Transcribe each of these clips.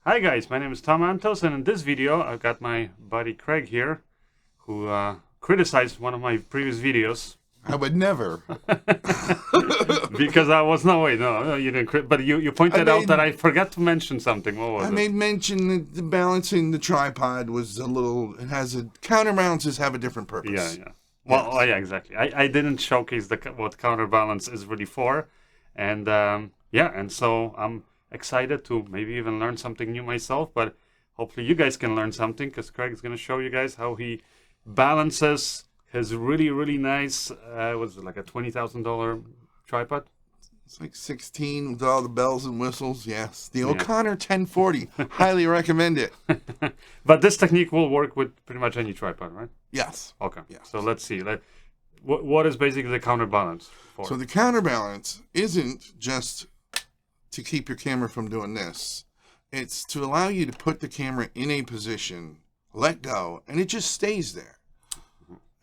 Hi guys, my name is Tom Antos, and in this video I've got my buddy Craig here, who criticized one of my previous videos I would never. because I was no, you didn't. But you I pointed out that made I forgot to mention something. What was I it? made mention that the balancing the tripod was a little. It has a counterbalances have a different Yeah, purpose. yeah. Well, oh, Yes. yeah, exactly. I didn't showcase what counterbalance is really for, and yeah, and so I'm excited to maybe even learn something new myself. But hopefully you guys can learn something because Craig is going to show you guys how he balances his really nice was it like a $20,000 tripod? It's like 16 with all the bells and whistles. Yes. The Yeah. O'Connor 1040. Highly recommend it. But this technique will work with pretty much any tripod, right? Yes. Okay. Yes. So let's see. What is basically the counterbalance for? So the counterbalance isn't just to keep your camera from doing this. It's to allow you to put the camera in a position, let go, and it just stays there.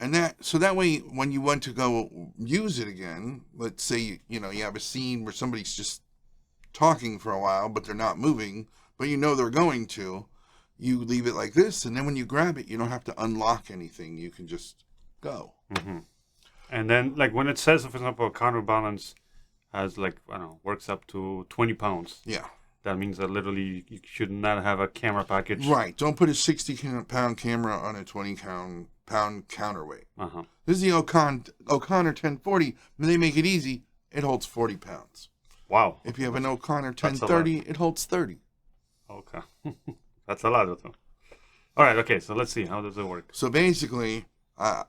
And that way, when you want to go use it again, let's say you have a scene where somebody's just talking for a while, but they're not moving, but they're going to, you leave it like this, and then when you grab it, you don't have to unlock anything. You can just go. Mm-hmm. And then, like when it says, for example, a counterbalance has like I don't know, works up to 20 pounds. Yeah. That means that literally you should not have a camera package. Right. Don't put a 60-pound camera on a 20-pound counterweight. Uh-huh. This is the O'Connor 1040. When they make it easy, it holds 40 pounds. Wow. If you have an O'Connor That's a 1030, it holds 30. Okay. That's a lot of them. All right. Okay. So let's see. How does it work? So basically,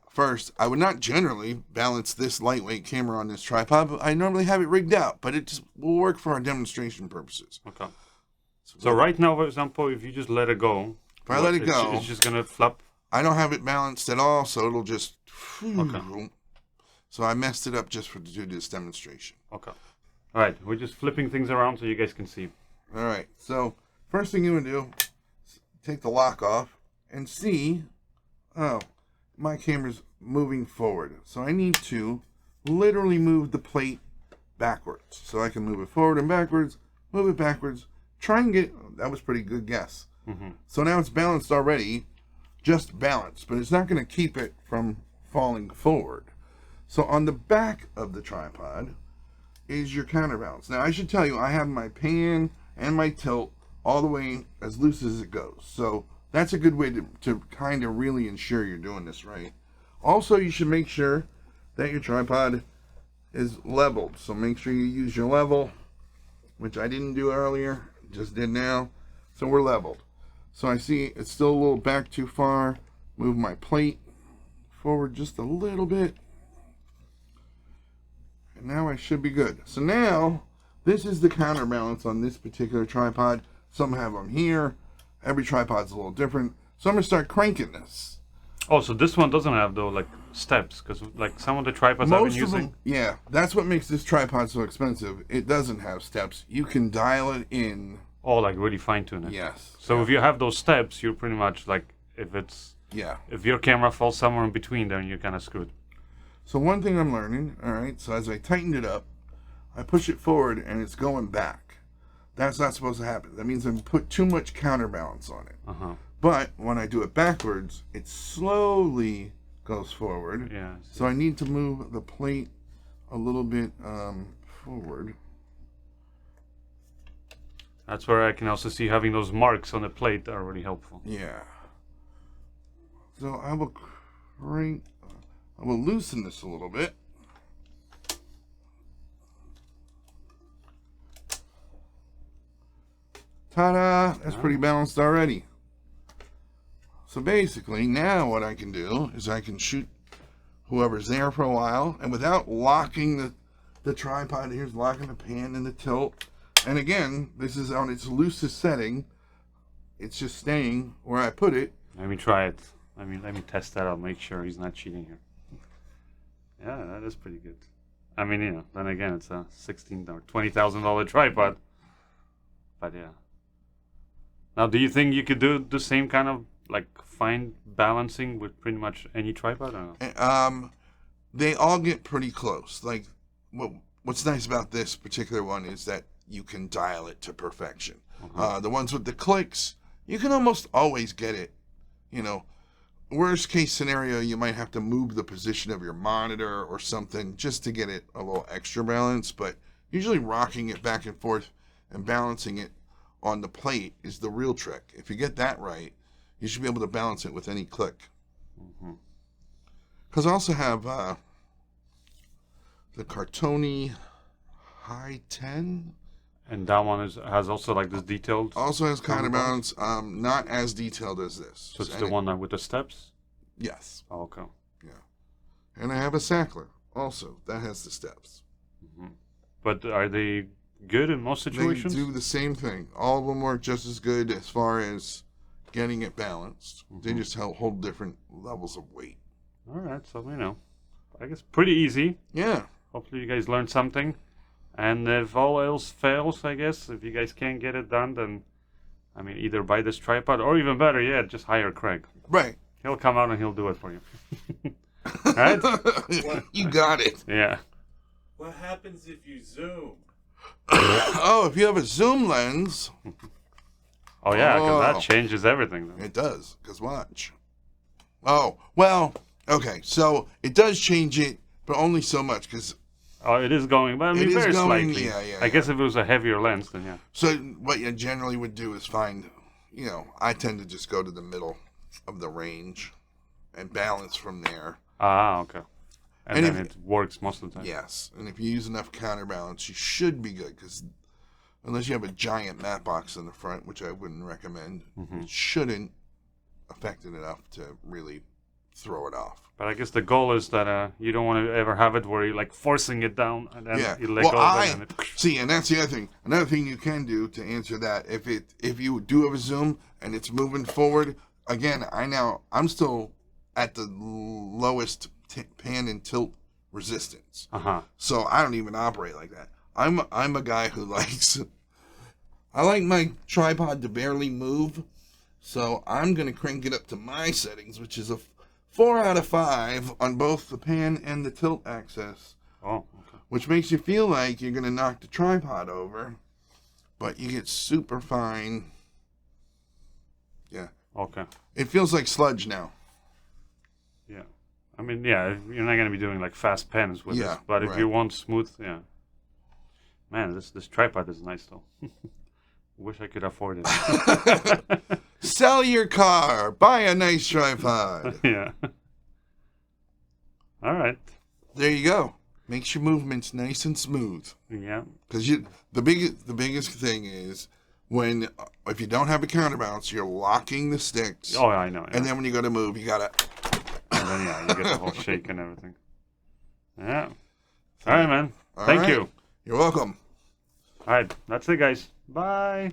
first, I would not generally balance this lightweight camera on this tripod, but I normally have it rigged out, but it just will work for our demonstration purposes. Okay. So right now, for example, if you just let it go, If I let it go, it's just gonna flop. I don't have it balanced at all, so it'll just. Okay. So I messed it up just to do this demonstration. Okay. All right. We're just flipping things around so you guys can see. All right. So first thing you want to do, is take the lock off and see. Oh, my camera's moving forward, so I need to literally move the plate backwards. So I can move it forward and backwards, move it backwards. Try and get. That was a pretty good guess. Mm-hmm. So now it's balanced already, just balanced, but it's not going to keep it from falling forward. So on the back of the tripod is your counterbalance. Now I should tell you, I have my pan and my tilt all the way as loose as it goes. So that's a good way to kind of really ensure you're doing this right. Also, you should make sure that your tripod is leveled. So make sure you use your level, which I didn't do earlier, just did now. So we're leveled. So I see it's still a little back too far. Move my plate forward just a little bit. And now I should be good. So now, this is the counterbalance on this particular tripod. Some have them here. Every tripod's a little different. So I'm going to start cranking this. Oh, so this one doesn't have though like steps because like some of the tripods I've been Most of using. them, yeah, that's what makes this tripod so expensive. It doesn't have steps. You can dial it in. Oh, like really fine tune it. Yes. So yeah. if you have those steps, you're pretty much like Yeah. if your camera falls somewhere in between, then you're kind of screwed. So one thing I'm learning, all right, so as I tightened it up, I push it forward and it's going back. That's not supposed to happen. That means I've put too much counterbalance on it. Uh-huh. But when I do it backwards, it slowly goes forward. Yeah. So I need to move the plate a little bit forward. That's where I can also see having those marks on the plate are really helpful. Yeah. So I will loosen this a little bit. Ta-da! That's pretty balanced already. So basically, now what I can do is I can shoot whoever's there for a while, and without locking the tripod, here's locking the pan and the tilt. And again, this is on its loosest setting. It's just staying where I put it. Let me try it. Let me test that out. Make sure he's not cheating here. Yeah, that is pretty good. I mean, then again, it's a $16 or $20,000 tripod. But yeah. Now, do you think you could do the same kind of like fine balancing with pretty much any tripod? Or no? They all get pretty close. Like what's nice about this particular one is that you can dial it to perfection. The ones with the clicks, you can almost always get it. You know, worst case scenario, you might have to move the position of your monitor or something just to get it a little extra balance. But usually rocking it back and forth and balancing it on the plate is the real trick. If you get that right, you should be able to balance it with any click. Because I also have the Cartoni High 10. And that one has also like this detailed. Also has counterbalance, not as detailed as this. So it's the one with the steps? Yes. Oh, okay. Yeah. And I have a Sackler also that has the steps. But are they good in most situations? They do the same thing. All of them work just as good as far as getting it balanced. They just hold different levels of weight. All right, so I guess pretty easy. Yeah. Hopefully you guys learned something. And if all else fails, I guess, if you guys can't get it done, then, either buy this tripod, or even better yet, just hire Craig. Right. He'll come out and he'll do it for you. Right? You got it. Yeah. What happens if you zoom? Oh, if you have a zoom lens. Oh, yeah, because that changes everything. Then. It does, because watch. Oh, well, okay, so it does change it, but only so much, because... Oh, it is going, but very slightly. Yeah. I guess if it was a heavier lens, then yeah. So what you generally would do is find, I tend to just go to the middle of the range and balance from there. Ah, okay. And then it works most of the time. Yes, and if you use enough counterbalance, you should be good, because unless you have a giant matte box in the front, which I wouldn't recommend, it shouldn't affect it enough to really throw it off. But I guess the goal is that you don't want to ever have it where you're like forcing it down and then you let go of it. And see, and that's the other thing. Another thing you can do to answer that, if you do have a zoom and it's moving forward, again, I'm still at the lowest pan and tilt resistance. So I don't even operate like that. I'm a guy who I like my tripod to barely move, so I'm gonna crank it up to my settings, which is a 4 out of 5 on both the pan and the tilt axis. Oh, okay. Which makes you feel like you're going to knock the tripod over, but you get super fine. Yeah. Okay. It feels like sludge now. Yeah. You're not going to be doing like fast pens with this, but if you want smooth, Man, this tripod is nice though. Wish I could afford it. Sell your car. Buy a nice tripod. Yeah. All right. There you go. Makes your movements nice and smooth. Yeah. Because the biggest thing is if you don't have a counterbalance, you're locking the sticks. Oh, I know. Yeah. And then when you go to move, you gotta. And then you get the whole shake and everything. Yeah. All right, man. Thank you. You're welcome. All right. That's it, guys. Bye.